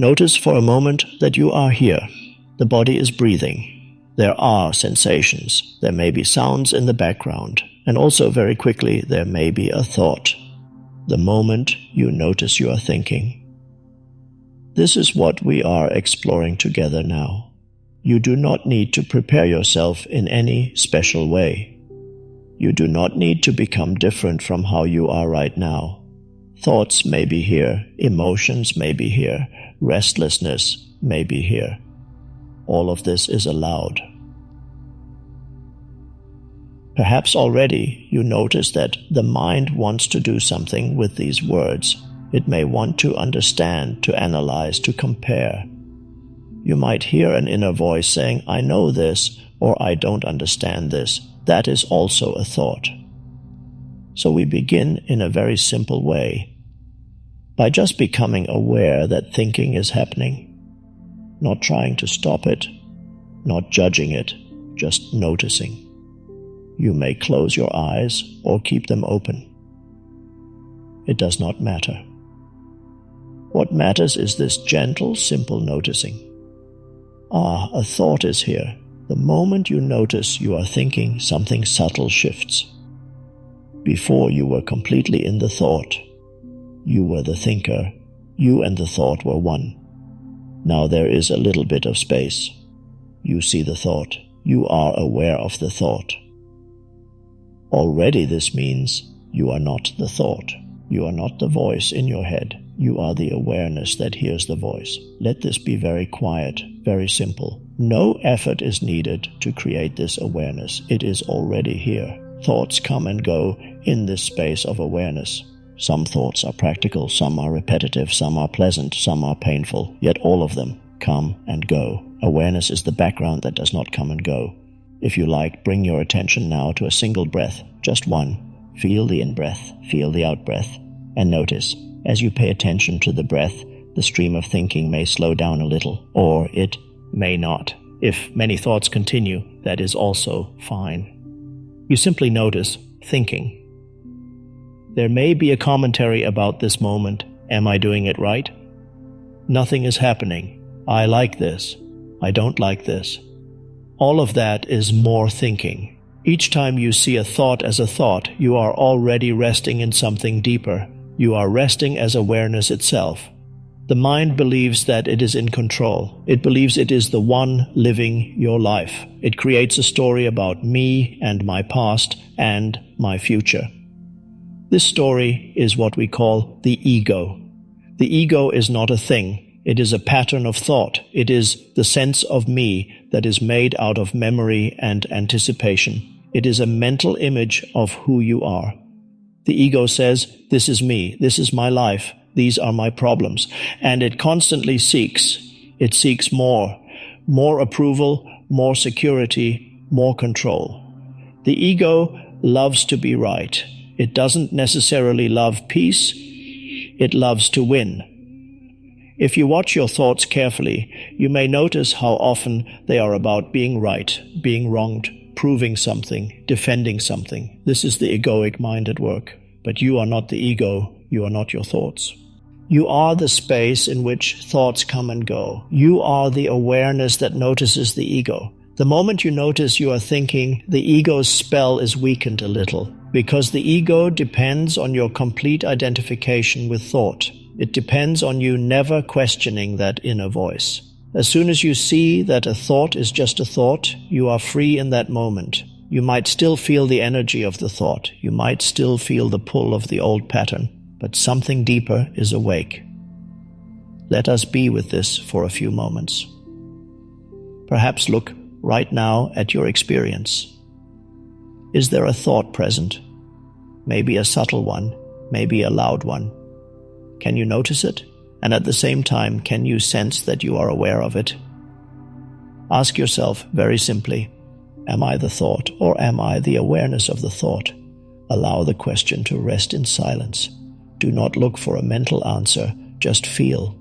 Notice for a moment that you are here. The body is breathing. There are sensations. There may be sounds in the background. And also very quickly, there may be a thought. The moment you notice you are thinking. This is what we are exploring together now. You do not need to prepare yourself in any special way. You do not need to become different from how you are right now. Thoughts may be here, emotions may be here, restlessness may be here. All of this is allowed. Perhaps already you notice that the mind wants to do something with these words. It may want to understand, to analyze, to compare. You might hear an inner voice saying, I know this, or I don't understand this. That is also a thought. So we begin in a very simple way, by just becoming aware that thinking is happening, not trying to stop it, not judging it, just noticing. You may close your eyes or keep them open. It does not matter. What matters is this gentle, simple noticing. A thought is here. The moment you notice you are thinking, something subtle shifts. Before you were completely in the thought. You were the thinker. You and the thought were one. Now there is a little bit of space. You see the thought. You are aware of the thought. Already this means you are not the thought. You are not the voice in your head. You are the awareness that hears the voice. Let this be very quiet, very simple. No effort is needed to create this awareness. It is already here. Thoughts come and go in this space of awareness. Some thoughts are practical, some are repetitive, some are pleasant, some are painful, yet all of them come and go. Awareness is the background that does not come and go. If you like, bring your attention now to a single breath, just one. Feel the in-breath, feel the out-breath, and notice, as you pay attention to the breath, the stream of thinking may slow down a little, or it may not. If many thoughts continue, that is also fine. You simply notice thinking. There may be a commentary about this moment. Am I doing it right? Nothing is happening. I like this. I don't like this. All of that is more thinking. Each time you see a thought as a thought, you are already resting in something deeper. You are resting as awareness itself. The mind believes that it is in control. It believes it is the one living your life. It creates a story about me and my past and my future. This story is what we call the ego. The ego is not a thing. It is a pattern of thought. It is the sense of me that is made out of memory and anticipation. It is a mental image of who you are. The ego says, this is me, this is my life, these are my problems. And it constantly seeks. It seeks more approval, more security, more control. The ego loves to be right. It doesn't necessarily love peace. It loves to win. If you watch your thoughts carefully, you may notice how often they are about being right, being wronged, proving something, defending something. This is the egoic mind at work. But you are not the ego, you are not your thoughts. You are the space in which thoughts come and go. You are the awareness that notices the ego. The moment you notice you are thinking, the ego's spell is weakened a little, because the ego depends on your complete identification with thought. It depends on you never questioning that inner voice. As soon as you see that a thought is just a thought, you are free in that moment. You might still feel the energy of the thought. You might still feel the pull of the old pattern, but something deeper is awake. Let us be with this for a few moments. Perhaps look right now at your experience. Is there a thought present? Maybe a subtle one, maybe a loud one. Can you notice it? And at the same time, can you sense that you are aware of it? Ask yourself very simply, am I the thought or am I the awareness of the thought? Allow the question to rest in silence. Do not look for a mental answer, just feel.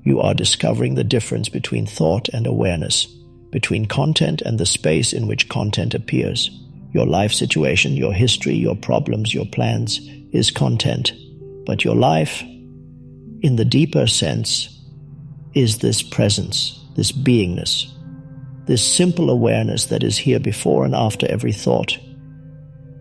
You are discovering the difference between thought and awareness, between content and the space in which content appears. Your life situation, your history, your problems, your plans is content. But your life, in the deeper sense, is this presence, this beingness, this simple awareness that is here before and after every thought.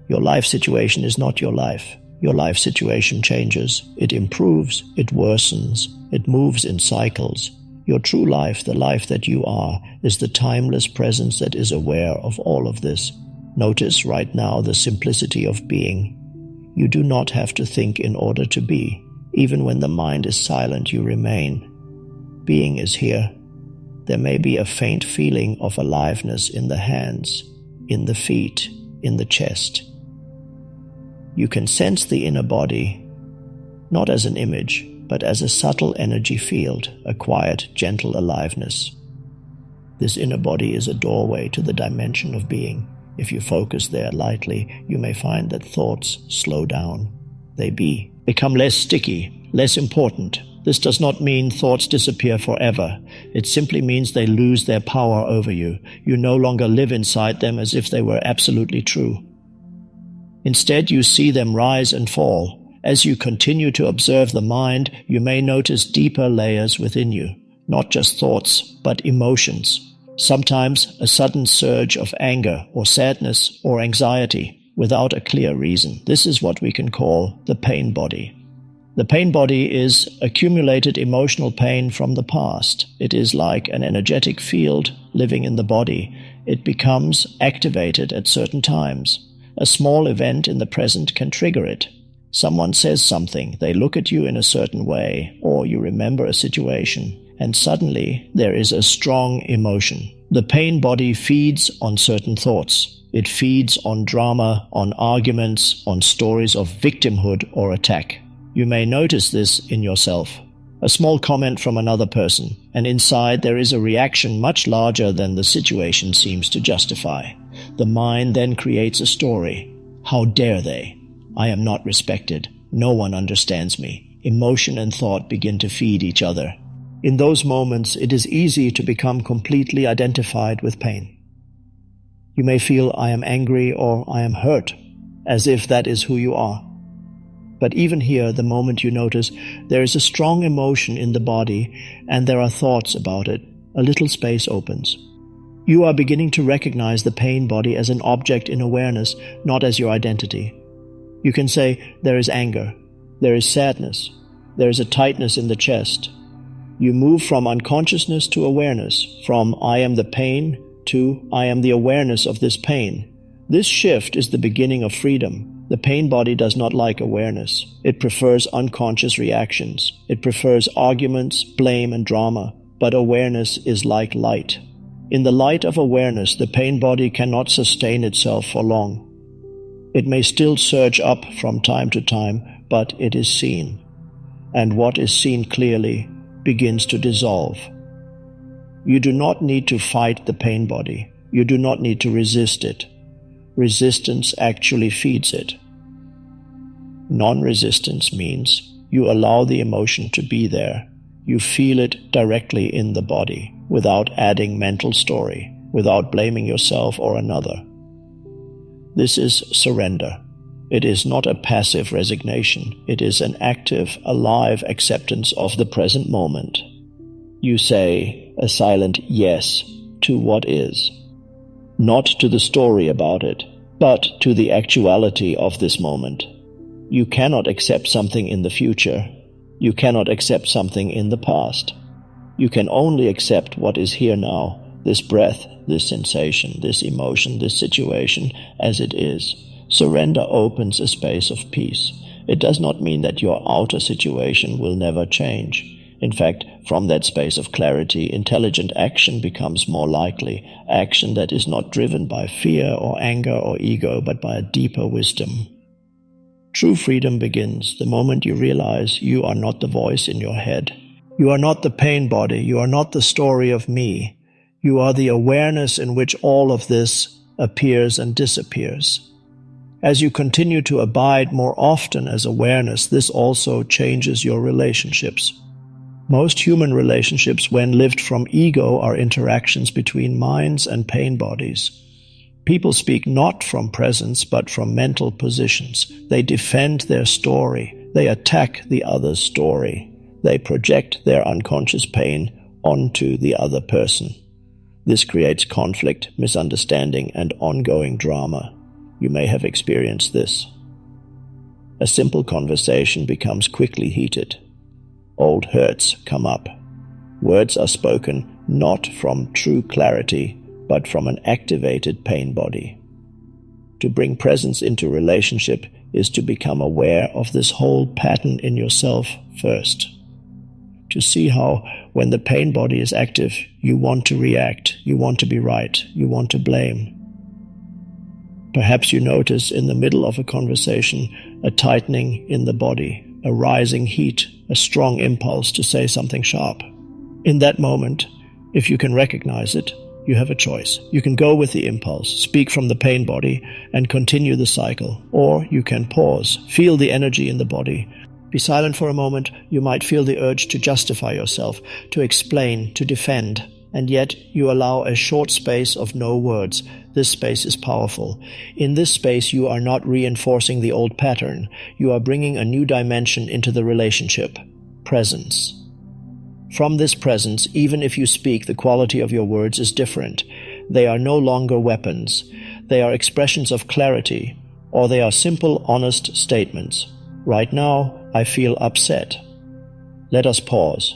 Your life situation is not your life. Your life situation changes. It improves, it worsens, it moves in cycles. Your true life, the life that you are, is the timeless presence that is aware of all of this. Notice right now the simplicity of being. You do not have to think in order to be. Even when the mind is silent, you remain. Being is here. There may be a faint feeling of aliveness in the hands, in the feet, in the chest. You can sense the inner body, not as an image, but as a subtle energy field, a quiet, gentle aliveness. This inner body is a doorway to the dimension of being. If you focus there lightly, you may find that thoughts slow down. They become less sticky, less important. This does not mean thoughts disappear forever. It simply means they lose their power over you. You no longer live inside them as if they were absolutely true. Instead, you see them rise and fall. As you continue to observe the mind, you may notice deeper layers within you, not just thoughts, but emotions. Sometimes a sudden surge of anger or sadness or anxiety without a clear reason. This is what we can call the pain body. The pain body is accumulated emotional pain from the past. It is like an energetic field living in the body. It becomes activated at certain times. A small event in the present can trigger it. Someone says something, they look at you in a certain way, or you remember a situation, and suddenly there is a strong emotion. The pain body feeds on certain thoughts. It feeds on drama, on arguments, on stories of victimhood or attack. You may notice this in yourself. A small comment from another person, and inside there is a reaction much larger than the situation seems to justify. The mind then creates a story. How dare they? I am not respected. No one understands me. Emotion and thought begin to feed each other. In those moments, it is easy to become completely identified with pain. You may feel I am angry or I am hurt, as if that is who you are. But even here, the moment you notice, there is a strong emotion in the body and there are thoughts about it. A little space opens. You are beginning to recognize the pain body as an object in awareness, not as your identity. You can say, there is anger, there is sadness, there is a tightness in the chest. You move from unconsciousness to awareness, from I am the pain to I am the awareness of this pain. This shift is the beginning of freedom. The pain body does not like awareness. It prefers unconscious reactions. It prefers arguments, blame, and drama. But awareness is like light. In the light of awareness, the pain body cannot sustain itself for long. It may still surge up from time to time, but it is seen. And what is seen clearly begins to dissolve. You do not need to fight the pain body. You do not need to resist it. Resistance actually feeds it. Non-resistance means you allow the emotion to be there. You feel it directly in the body, without adding mental story, without blaming yourself or another. This is surrender. It is not a passive resignation. It is an active, alive acceptance of the present moment. You say a silent yes to what is. Not to the story about it, but to the actuality of this moment. You cannot accept something in the future. You cannot accept something in the past. You can only accept what is here now, this breath, this sensation, this emotion, this situation, as it is. Surrender opens a space of peace. It does not mean that your outer situation will never change. In fact, from that space of clarity, intelligent action becomes more likely, action that is not driven by fear or anger or ego, but by a deeper wisdom. True freedom begins the moment you realize you are not the voice in your head. You are not the pain body. You are not the story of me. You are the awareness in which all of this appears and disappears. As you continue to abide more often as awareness, this also changes your relationships. Most human relationships, when lived from ego, are interactions between minds and pain bodies. People speak not from presence, but from mental positions. They defend their story. They attack the other's story. They project their unconscious pain onto the other person. This creates conflict, misunderstanding, and ongoing drama. You may have experienced this. A simple conversation becomes quickly heated. Old hurts come up. Words are spoken not from true clarity, but from an activated pain body. To bring presence into relationship is to become aware of this whole pattern in yourself first. To see how, when the pain body is active, you want to react, you want to be right, you want to blame. Perhaps you notice in the middle of a conversation a tightening in the body, a rising heat, a strong impulse to say something sharp. In that moment, if you can recognize it, you have a choice. You can go with the impulse, speak from the pain body, and continue the cycle. Or you can pause, feel the energy in the body. Be silent for a moment. You might feel the urge to justify yourself, to explain, to defend. And yet you allow a short space of no words. This space is powerful. In this space, you are not reinforcing the old pattern. You are bringing a new dimension into the relationship. Presence. From this presence, even if you speak, the quality of your words is different. They are no longer weapons. They are expressions of clarity, or they are simple, honest statements. Right now, I feel upset. Let us pause.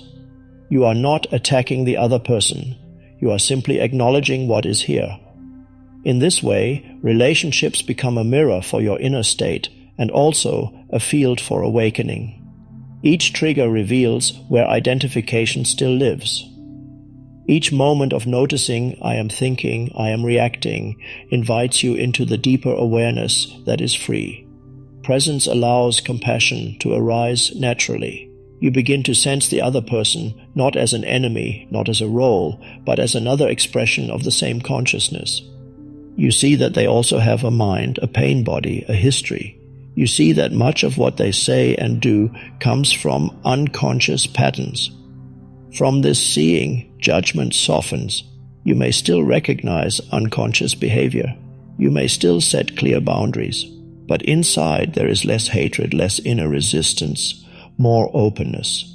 You are not attacking the other person. You are simply acknowledging what is here. In this way, relationships become a mirror for your inner state and also a field for awakening. Each trigger reveals where identification still lives. Each moment of noticing, I am thinking, I am reacting, invites you into the deeper awareness that is free. Presence allows compassion to arise naturally. You begin to sense the other person not as an enemy, not as a role, but as another expression of the same consciousness. You see that they also have a mind, a pain body, a history. You see that much of what they say and do comes from unconscious patterns. From this seeing, judgment softens. You may still recognize unconscious behavior. You may still set clear boundaries. But inside there is less hatred, less inner resistance, more openness.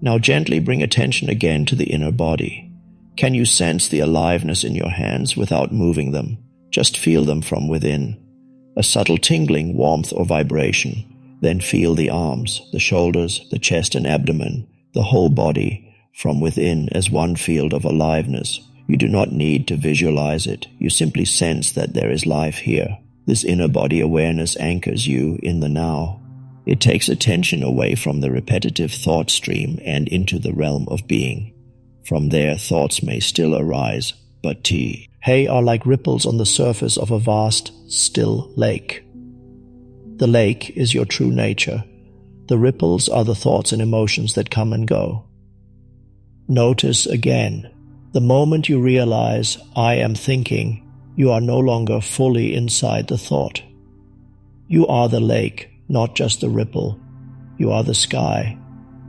Now gently bring attention again to the inner body. Can you sense the aliveness in your hands without moving them? Just feel them from within. A subtle tingling, warmth or vibration. Then feel the arms, the shoulders, the chest and abdomen, the whole body from within as one field of aliveness. You do not need to visualize it. You simply sense that there is life here. This inner body awareness anchors you in the now. It takes attention away from the repetitive thought stream and into the realm of being. From there, thoughts may still arise, but Hay are like ripples on the surface of a vast, still lake. The lake is your true nature. The ripples are the thoughts and emotions that come and go. Notice again, the moment you realize, I am thinking, you are no longer fully inside the thought. You are the lake, not just the ripple. You are the sky,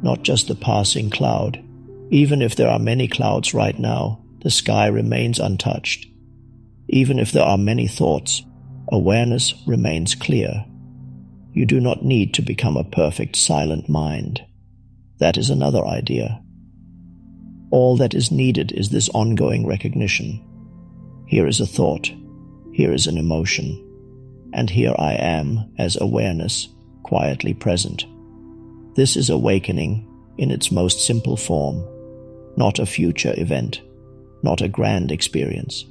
not just the passing cloud. Even if there are many clouds right now, the sky remains untouched. Even if there are many thoughts, awareness remains clear. You do not need to become a perfect silent mind. That is another idea. All that is needed is this ongoing recognition. Here is a thought, here is an emotion, and here I am as awareness, quietly present. This is awakening in its most simple form, not a future event, not a grand experience,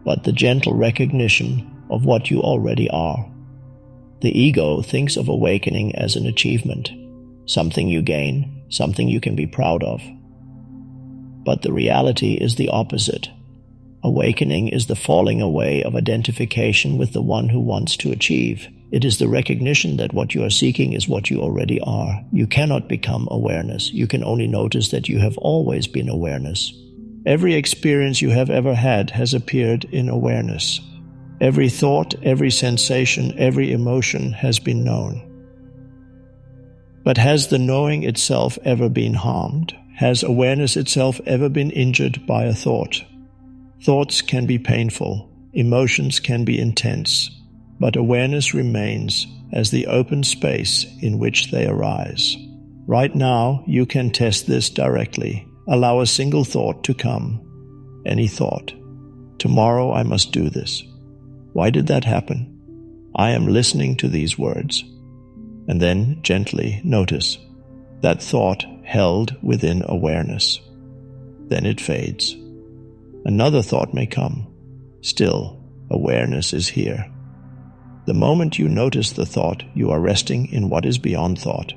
but the gentle recognition of what you already are. The ego thinks of awakening as an achievement, something you gain, something you can be proud of. But the reality is the opposite. Awakening is the falling away of identification with the one who wants to achieve. It is the recognition that what you are seeking is what you already are. You cannot become awareness. You can only notice that you have always been awareness. Every experience you have ever had has appeared in awareness. Every thought, every sensation, every emotion has been known. But has the knowing itself ever been harmed? Has awareness itself ever been injured by a thought? Thoughts can be painful, emotions can be intense, but awareness remains as the open space in which they arise. Right now, you can test this directly. allow a single thought to come. Any thought. Tomorrow I must do this. Why did that happen? I am listening to these words. And then gently notice that thought held within awareness. Then it fades. Another thought may come. Still, awareness is here. The moment you notice the thought, you are resting in what is beyond thought.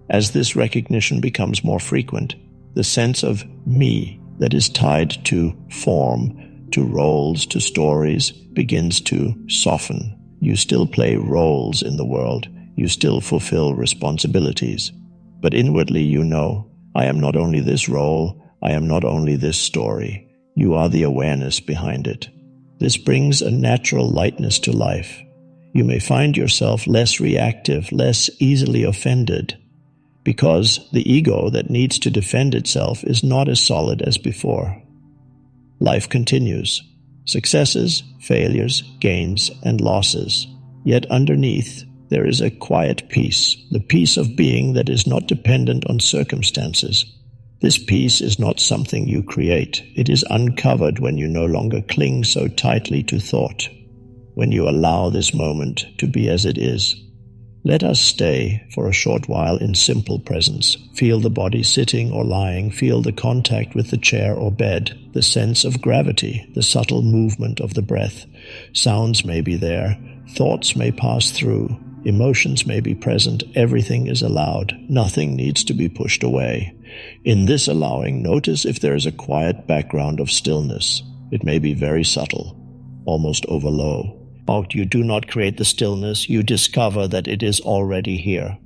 As this recognition becomes more frequent, the sense of me that is tied to form, to roles, to stories, begins to soften. You still play roles in the world. You still fulfill responsibilities. But inwardly you know, I am not only this role, I am not only this story. You are the awareness behind it. This brings a natural lightness to life. You may find yourself less reactive, less easily offended, because the ego that needs to defend itself is not as solid as before. Life continues. Successes, failures, gains, and losses. Yet underneath, there is a quiet peace, the peace of being that is not dependent on circumstances. This peace is not something you create. It is uncovered when you no longer cling so tightly to thought, when you allow this moment to be as it is. Let us stay for a short while in simple presence. Feel the body sitting or lying, feel the contact with the chair or bed, the sense of gravity, the subtle movement of the breath. Sounds may be there, thoughts may pass through, emotions may be present, everything is allowed, nothing needs to be pushed away. In this allowing, notice if there is a quiet background of stillness. It may be very subtle, almost over low. You do not create the stillness, you discover that it is already here.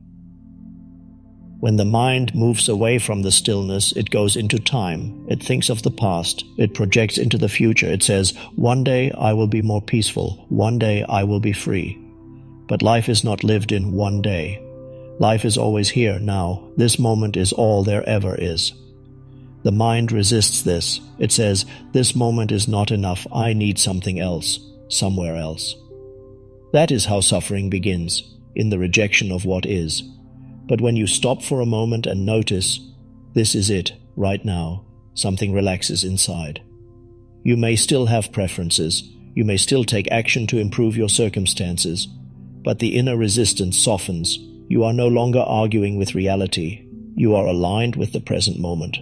When the mind moves away from the stillness, it goes into time. It thinks of the past. It projects into the future. It says, one day I will be more peaceful. One day I will be free. But life is not lived in one day. Life is always here now. This moment is all there ever is. The mind resists this. It says, this moment is not enough. I need something else. Somewhere else. That is how suffering begins, in the rejection of what is. But when you stop for a moment and notice, this is it, right now, something relaxes inside. You may still have preferences, you may still take action to improve your circumstances, but the inner resistance softens. You are no longer arguing with reality, you are aligned with the present moment.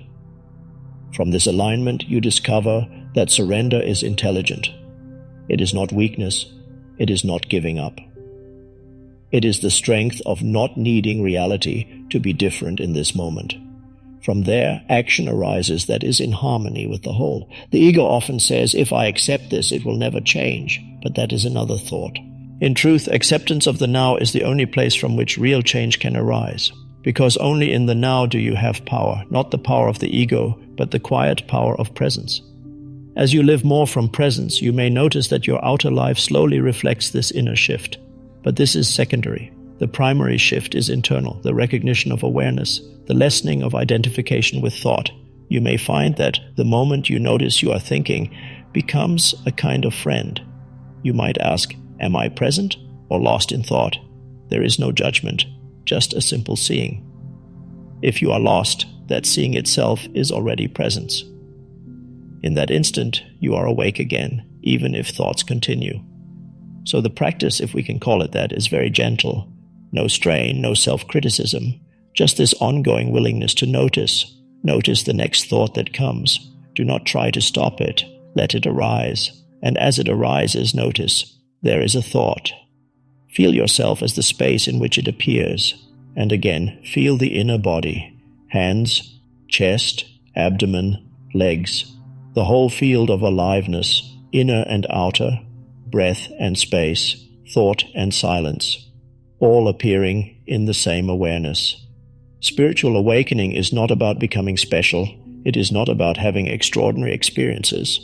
From this alignment, you discover that surrender is intelligent. It is not weakness. It is not giving up. It is the strength of not needing reality to be different in this moment. From there, action arises that is in harmony with the whole. The ego often says, if I accept this, it will never change. But that is another thought. In truth, acceptance of the now is the only place from which real change can arise. Because only in the now do you have power, not the power of the ego, but the quiet power of presence. As you live more from presence, you may notice that your outer life slowly reflects this inner shift. But this is secondary. The primary shift is internal, the recognition of awareness, the lessening of identification with thought. You may find that the moment you notice you are thinking becomes a kind of friend. You might ask, am I present or lost in thought? There is no judgment, just a simple seeing. If you are lost, that seeing itself is already presence. In that instant, you are awake again, even if thoughts continue. So the practice, if we can call it that, is very gentle. No strain, no self-criticism, just this ongoing willingness to notice. Notice the next thought that comes. Do not try to stop it. Let it arise. And as it arises, notice, there is a thought. Feel yourself as the space in which it appears. And again, feel the inner body. Hands, chest, abdomen, legs. The whole field of aliveness, inner and outer, breath and space, thought and silence, all appearing in the same awareness. Spiritual awakening is not about becoming special. It is not about having extraordinary experiences.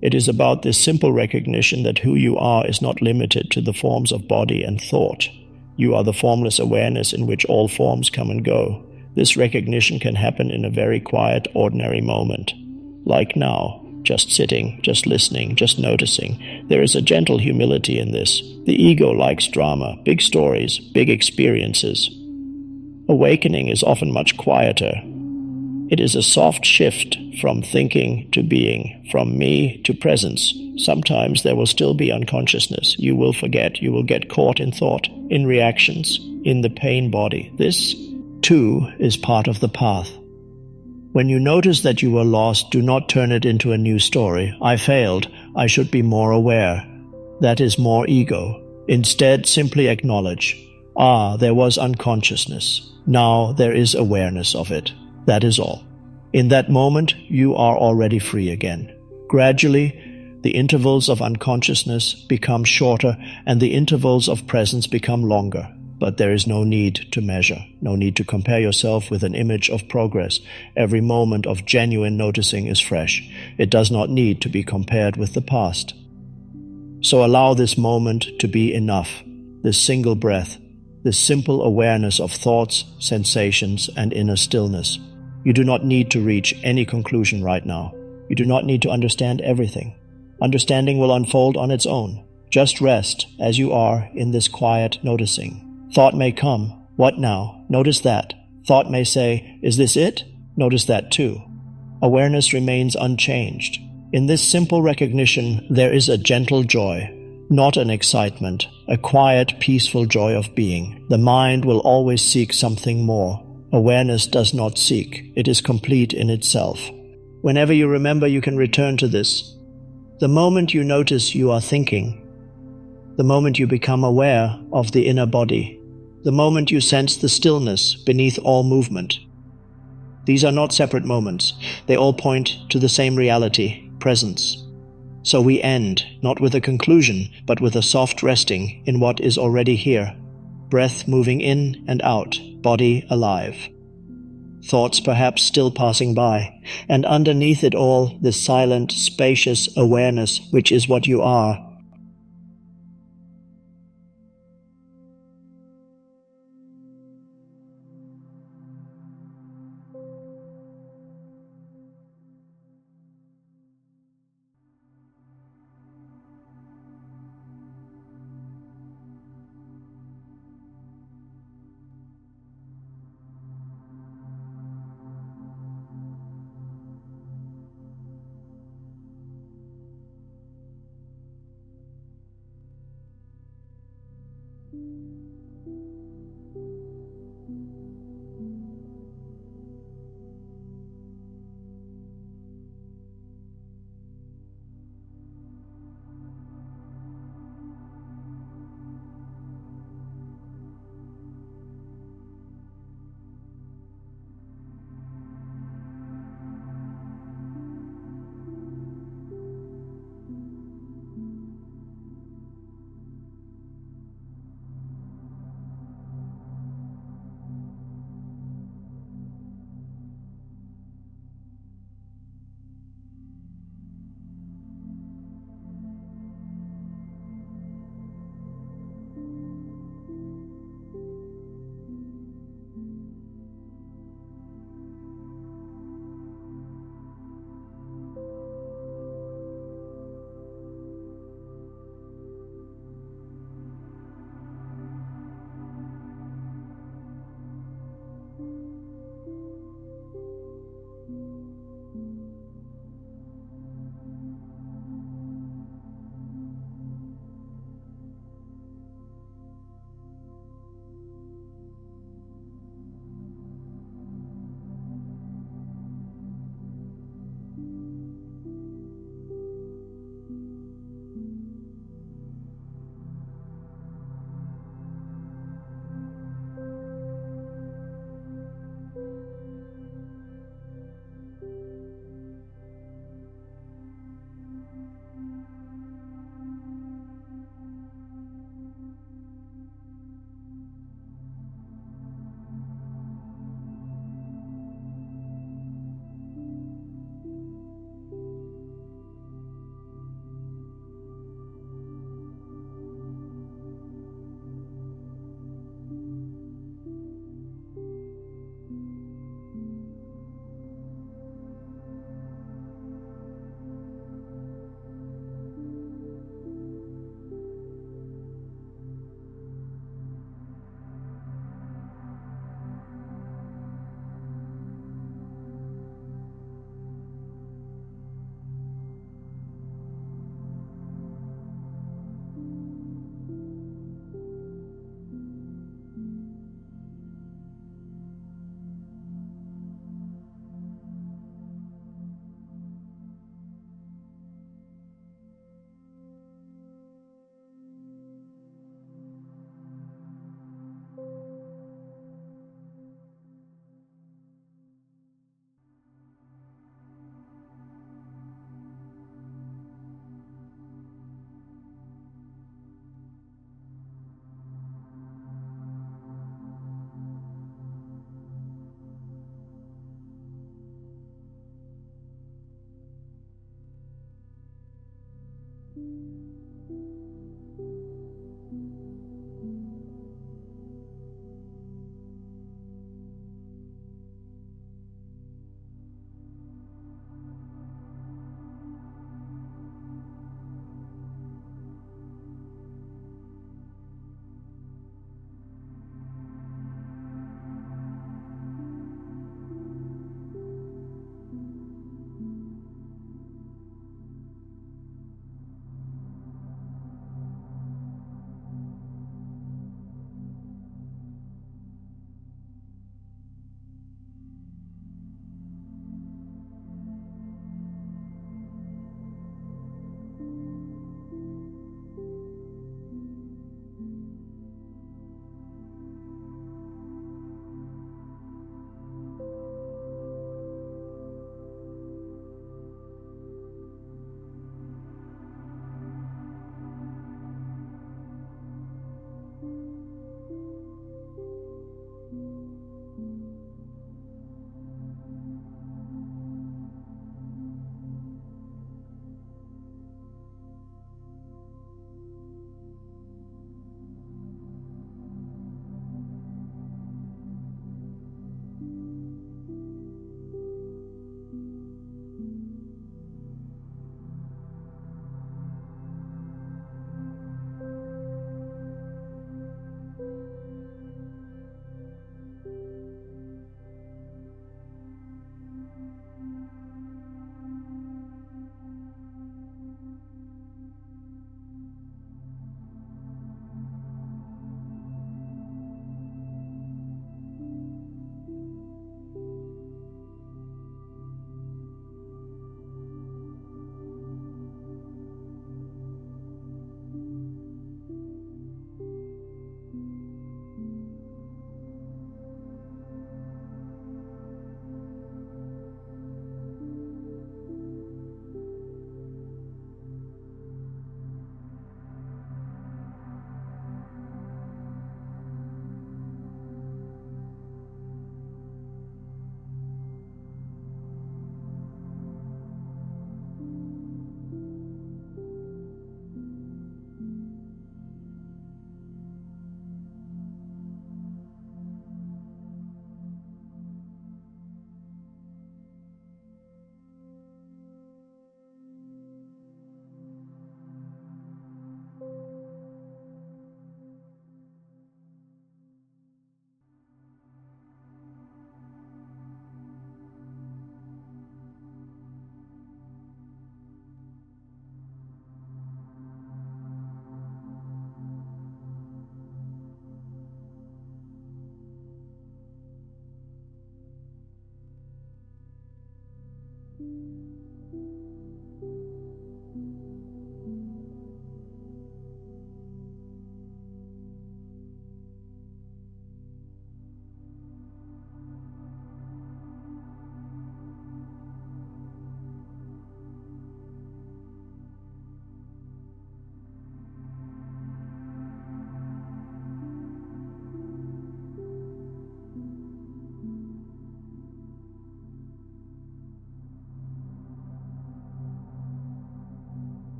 It is about this simple recognition that who you are is not limited to the forms of body and thought. You are the formless awareness in which all forms come and go. This recognition can happen in a very quiet, ordinary moment. Like now, just sitting, just listening, just noticing. There is a gentle humility in this. The ego likes drama, big stories, big experiences. Awakening is often much quieter. It is a soft shift from thinking to being, from me to presence. Sometimes there will still be unconsciousness. You will forget. You will get caught in thought, in reactions, in the pain body. This, too, is part of the path. When you notice that you were lost, do not turn it into a new story. I failed. I should be more aware. That is more ego. Instead, simply acknowledge, there was unconsciousness. Now there is awareness of it. That is all. In that moment, you are already free again. Gradually, the intervals of unconsciousness become shorter and the intervals of presence become longer. But there is no need to measure, no need to compare yourself with an image of progress. Every moment of genuine noticing is fresh. It does not need to be compared with the past. So allow this moment to be enough, this single breath, this simple awareness of thoughts, sensations, and inner stillness. You do not need to reach any conclusion right now. You do not need to understand everything. Understanding will unfold on its own. Just rest as you are in this quiet noticing. Thought may come. What now? Notice that. Thought may say, is this it? Notice that too. Awareness remains unchanged. In this simple recognition, there is a gentle joy, not an excitement, a quiet, peaceful joy of being. The mind will always seek something more. Awareness does not seek. It is complete in itself. Whenever you remember, you can return to this. The moment you notice you are thinking, the moment you become aware of the inner body, the moment you sense the stillness beneath all movement. These are not separate moments. They all point to the same reality, presence. So we end, not with a conclusion, but with a soft resting in what is already here. Breath moving in and out, body alive. Thoughts perhaps still passing by, and underneath it all, this silent, spacious awareness, which is what you are.